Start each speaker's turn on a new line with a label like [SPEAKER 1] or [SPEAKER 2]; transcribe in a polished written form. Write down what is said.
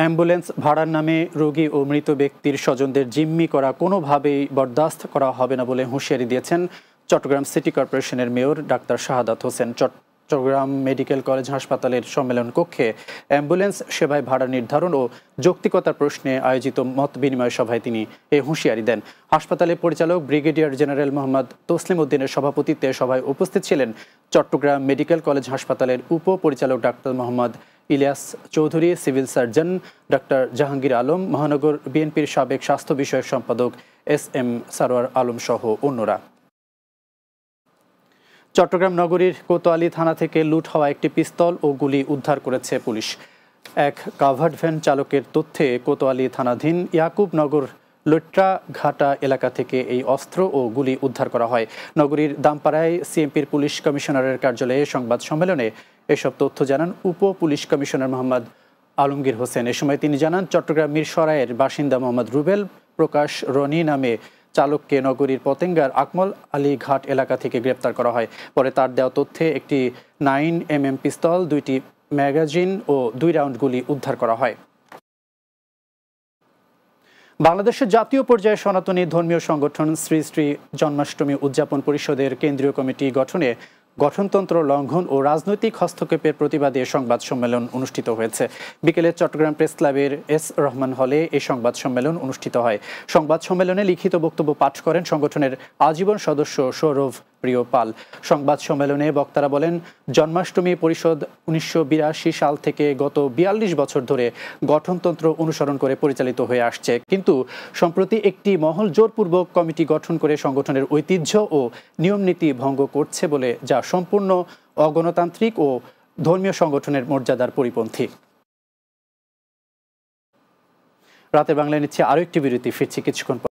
[SPEAKER 1] Ambulance ভাড়ার নামে রোগী ও মৃত ব্যক্তির স্বজনদের জিম্মি করা কোনোভাবেই বরদাস্ত করা হবে না বলে হুঁশিয়ারি দিয়েছেন চট্টগ্রাম সিটি কর্পোরেশনের mayor doctor Shahadat Hossain. Chittagong medical college হাসপাতালের সম্মেলন কক্ষে অ্যাম্বুলেন্স সেবায় ভাড়া নির্ধারণ ও যৌক্তিকতার প্রশ্নে আয়োজিত মত বিনিময় সভায় তিনি এ হুঁশিয়ারি দেন। হাসপাতালের পরিচালক ব্রিগেডিয়ার জেনারেল মোহাম্মদ তসলিম উদ্দিনের সভাপতিত্বে সভায় উপস্থিত ছিলেন চট্টগ্রাম মেডিকেল কলেজ হাসপাতালের উপপরিচালক doctor Mohammad Ilias Chowdhury, civil surgeon doctor Jahangir Alam, মহানগর বিএনপির সাবেক স্বাস্থ্য বিষয়ক সম্পাদক SM সারোয়ার আলম সহ অন্যরা। চট্টগ্রাম নগরীর কোতোয়ালি থানা থেকে লুট হওয়া একটি পিস্তল ও গুলি উদ্ধার করেছে পুলিশ। এক কাভার্ড ভ্যান চালকের তথ্যে কোতোয়ালি থানাধীন ইয়াকুবনগর লট্রাঘাটা এলাকা থেকে এই অস্ত্র ও গুলি উদ্ধার করা হয়। নগরীর দামপাড়ায় সিএমপির পুলিশ কমিশনারের কার্যালয়ে সংবাদ সম্মেলনে এসব তথ্য জানান উপ পুলিশ কমিশনার মোহাম্মদ আলমগীর হোসেন। এ সময় তিনি জানান, চট্টগ্রাম মিরসরাইয়ের বাসিন্দা মোহাম্মদ রুবেল প্রকাশ রনি নামে চালককে নগরীর পতেঙ্গার আকমল আলী ঘাট এলাকা থেকে গ্রেপ্তার করা হয়। পরে তার দেওয়া তথ্যে একটি 9mm পিস্তল, 2টি ম্যাগাজিন ও 2 রাউন্ড গুলি উদ্ধার করা হয়। বাংলাদেশের জাতীয় পর্যায়ে সনাতনী ধর্মীয় সংগঠন শ্রী শ্রী জন্মাষ্টমী উদযাপন পরিষদের কেন্দ্রীয় কমিটি গঠনে গঠনতন্ত্র লঙ্ঘন ও রাজনৈতিক হস্তক্ষেপের প্রতিবাদে সংবাদ সম্মেলন অনুষ্ঠিত হয়েছে। বিকেলে চট্টগ্রাম প্রেস ক্লাবের S রহমান হলে এই সংবাদ সম্মেলন অনুষ্ঠিত হয়। সংবাদ সম্মেলনে লিখিত বক্তব্য পাঠ করেন সংগঠনের আজীবন সদস্য সৌরভ প্রিয় পাল। সংবাদ সম্মেলনে বক্তারা বলেন, জন্মাষ্টমী পরিষদ 1982 সাল থেকে গত 42 বছর ধরে গঠনতন্ত্র অনুসরণ করে পরিচালিত হয়ে আসছে, কিন্তু সম্প্রতি একটি মহল জোরপূর্বক কমিটি গঠন করে সংগঠনের ঐতিহ্য ও নিয়মনীতি ভঙ্গ করছে বলে, যা সম্পূর্ণ অগণতান্ত্রিক ও ধর্মীয় সংগঠনের মর্যাদার পরিপন্থী। রাতে বাংলায় নিচ্ছে আরও একটি বিরতি, ফিরছি কিছুক্ষণ পর।